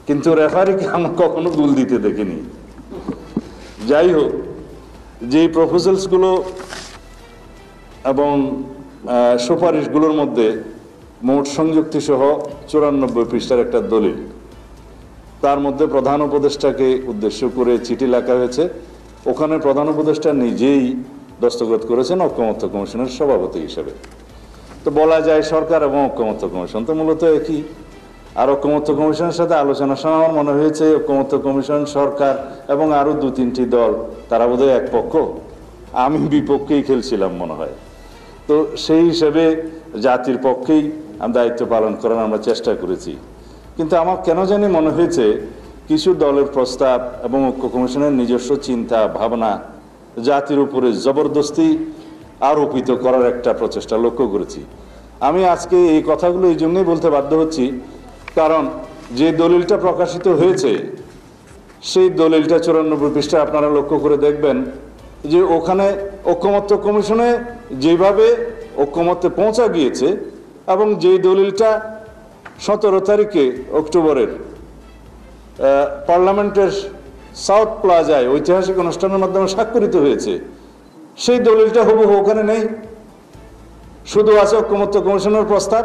কিন্তু রেফারিকে আমরা কখনো গোল দিতে দেখিনি। যাই হোক, যে প্রপোজালসগুলো এবং সুপারিশগুলোর মধ্যে মোট সংযুক্তি সহ 94 পৃষ্ঠার একটা দলিল, তার মধ্যে প্রধান উপদেষ্টাকে উদ্দেশ্য করে চিঠি লেখা হয়েছে। ওখানে প্রধান উপদেষ্টা নিজেই দস্তখত করেছেন ঐকমত্য কমিশনের সভাপতি হিসেবে। তো বলা যায় সরকার এবং ঐকমত্য কমিশন তো মূলত একই। আর ঐকমত্য কমিশনের সাথে আলোচনার সময় আমার মনে হয়েছে ঐকমত্য কমিশন, সরকার এবং আরো 2-3টি দল, তারা বোধহয় এক পক্ষ, আমি বিপক্ষেই খেলছিলাম মনে হয়। তো সেই হিসেবে জাতির পক্ষেই দায়িত্ব পালন করার আমরা চেষ্টা করেছি। কিন্তু আমার কেন জানি মনে হয়েছে কিছু দলের প্রস্তাব এবং ঐক্য কমিশনের নিজস্ব চিন্তা ভাবনা জাতির উপরে জবরদস্তি আরোপিত করার একটা প্রচেষ্টা লক্ষ্য করেছি। আমি আজকে এই কথাগুলো এই জন্যই বলতে বাধ্য হচ্ছি, কারণ যে দলিলটা প্রকাশিত হয়েছে সেই দলিলটা 94 পৃষ্ঠা আপনারা লক্ষ্য করে দেখবেন যে ওখানে ঐকমত্য কমিশনে যেভাবে ঐকমত্যে পৌঁছা গিয়েছে এবং যেই দলিলটা 17 তারিখে অক্টোবরের পার্লামেন্টের সাউথ প্লাজায় ঐতিহাসিক অনুষ্ঠানের মাধ্যমে স্বাক্ষরিত হয়েছে, সেই দলিলটা হুবহু ওখানে নেই। শুধু আছে ঐকমত্য কমিশনের প্রস্তাব,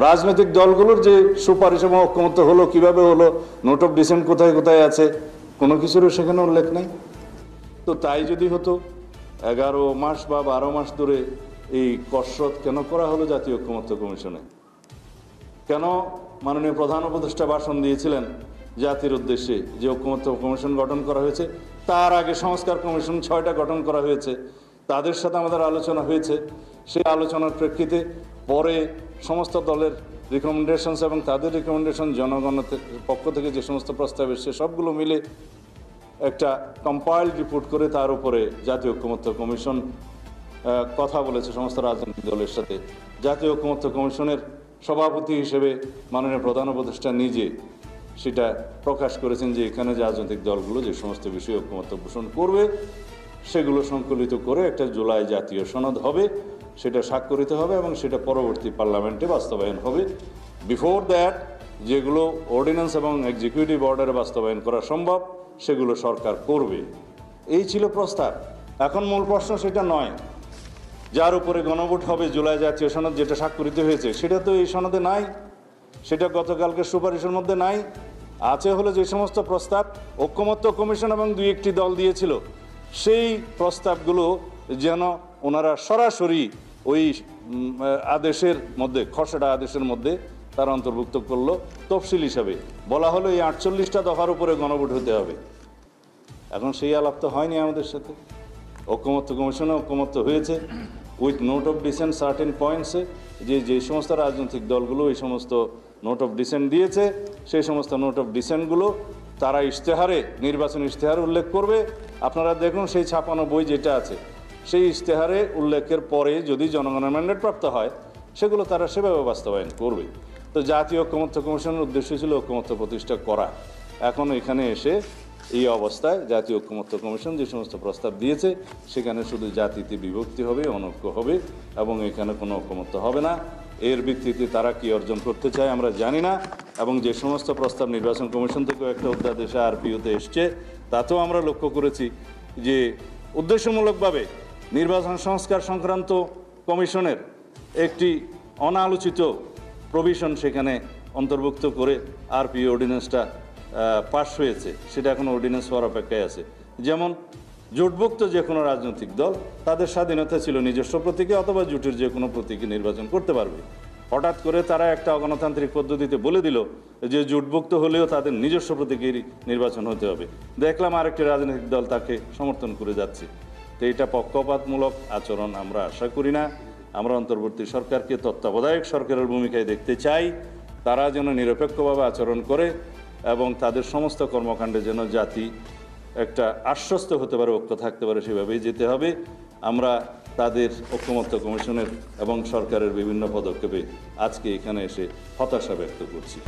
রাজনৈতিক দলগুলোর যে সুপারিশ এবং ঐকমত্য হলো, কিভাবে হলো, নোট অফ ডিসেন্ট কোথায় কোথায় আছে, কোনো কিছুরও সেখানে উল্লেখ নেই। তো তাই যদি হতো 11 মাস বা 12 মাস ধরে এই কসরত কেন করা হলো জাতীয় ঐকমত্য কমিশনে? কেন মাননীয় প্রধান উপদেষ্টা ভাষণ দিয়েছিলেন জাতির উদ্দেশ্যে যে ঐকমত্য কমিশন গঠন করা হয়েছে? তার আগে সংস্কার কমিশন 6টা গঠন করা হয়েছে, তাদের সাথে আমাদের আলোচনা হয়েছে। সেই আলোচনার প্রেক্ষিতে পরে সমস্ত দলের রিকমেন্ডেশনস এবং তাদের রিকমেন্ডেশন জনগণের পক্ষ থেকে যে সমস্ত প্রস্তাব এসছে সবগুলো মিলে একটা কম্পাইলড রিপোর্ট করে তার উপরে জাতীয় ঐকমত্য কমিশন কথা বলেছে সমস্ত রাজনৈতিক দলের সাথে। জাতীয় ঐকমত্য কমিশনের সভাপতি হিসেবে মাননীয় প্রধান উপদেষ্টা নিজে সেটা প্রকাশ করেছেন যে এখানে রাজনৈতিক দলগুলো যে সমস্ত বিষয়ে ঐকমত্য পোষণ করবে সেগুলো সংকলিত করে একটা জুলাই জাতীয় সনদ হবে, সেটা স্বাক্ষরিত হবে এবং সেটা পরবর্তী পার্লামেন্টে বাস্তবায়ন হবে। বিফোর দ্যাট যেগুলো অর্ডিন্যান্স এবং এক্সিকিউটিভ অর্ডারে বাস্তবায়ন করা সম্ভব সেগুলো সরকার করবে, এই ছিল প্রস্তাব। এখন মূল প্রশ্ন সেটা নয়। যার উপরে গণভোট হবে জুলাই জাতীয় সনদ যেটা স্বাক্ষরিত হয়েছে সেটা তো এই সনদে নাই, সেটা গতকালকে সুপারিশের মধ্যে নাই। আছে হলো যে সমস্ত প্রস্তাব ঐকমত্য কমিশন এবং 2-1টি দল দিয়েছিল, সেই প্রস্তাবগুলো যেন ওনারা সরাসরি ওই আদেশের মধ্যে, খসড়া আদেশের মধ্যে তারা অন্তর্ভুক্ত করলো। তফসিল হিসাবে বলা হলো এই 48টা দফার উপরে গণভোট হতে হবে। এখন সেই আলাপ তো হয়নি আমাদের সাথে। ঐকমত্য কমিশনে ঐকমত্য হয়েছে with note of dissent certain পয়েন্টসে, যে সমস্ত রাজনৈতিক দলগুলো এই সমস্ত নোট অফ ডিসেন্ট দিয়েছে সেই সমস্ত নোট অফ ডিসেন্টগুলো তারা ইশতেহারে, নির্বাচন ইশতেহারে উল্লেখ করবে। আপনারা দেখুন সেই ছাপানো বই যেটা আছে সেই ইশতেহারে উল্লেখের পরে যদি জনগণের ম্যান্ডেট প্রাপ্ত হয় সেগুলো তারা সেভাবে বাস্তবায়ন করবে। তো জাতীয় ঐকমত্য কমিশনের উদ্দেশ্য ছিল ঐকমত্য প্রতিষ্ঠা করা। এখন এখানে এসে এই অবস্থায় জাতীয় ঐকমত্য কমিশন যে সমস্ত প্রস্তাব দিয়েছে সেখানে শুধু জাতিতে বিভক্তি হবে, অনৈক্য হবে এবং এখানে কোনো ঐকমত্য হবে না। এর ভিত্তিতে তারা কি অর্জন করতে চায় আমরা জানি না। এবং যে সমস্ত প্রস্তাব নির্বাচন কমিশন থেকেও একটা অধ্যাদেশে আরপিওতে এসছে তাতেও আমরা লক্ষ্য করেছি যে উদ্দেশ্যমূলকভাবে নির্বাচন সংস্কার সংক্রান্ত কমিশনের একটি অনালোচিত প্রভিশন সেখানে অন্তর্ভুক্ত করে আরপিও অর্ডিন্যান্সটা পাস হয়েছে, সেটা এখন অর্ডিন্যান্স হওয়ার অপেক্ষায় আছে। যেমন জোটভুক্ত যে কোনো রাজনৈতিক দল তাদের স্বাধীনতা ছিল নিজস্ব প্রতীকে অথবা জোটের যে কোনো প্রতীকে নির্বাচন করতে পারবে। হঠাৎ করে তারা একটা অগণতান্ত্রিক পদ্ধতিতে বলে দিল যে জোটভুক্ত হলেও তাদের নিজস্ব প্রতীকের নির্বাচন হতে হবে। দেখলাম আরেকটি রাজনৈতিক দল তাকে সমর্থন করে যাচ্ছে। তো এটা পক্ষপাতমূলক আচরণ আমরা আশা করি না। আমরা অন্তর্বর্তী সরকারকে তত্ত্বাবধায়ক সরকারের ভূমিকায় দেখতে চাই। তারা যেন নিরপেক্ষভাবে আচরণ করে এবং তাদের সমস্ত কর্মকাণ্ডে যেন জাতি একটা আশ্বস্ত হতে পারে, ঐক্য থাকতে পারে, সেভাবেই যেতে হবে। আমরা তাদের ঐকমত্য কমিশনের এবং সরকারের বিভিন্ন পদক্ষেপে আজকে এখানে এসে হতাশা ব্যক্ত করছি।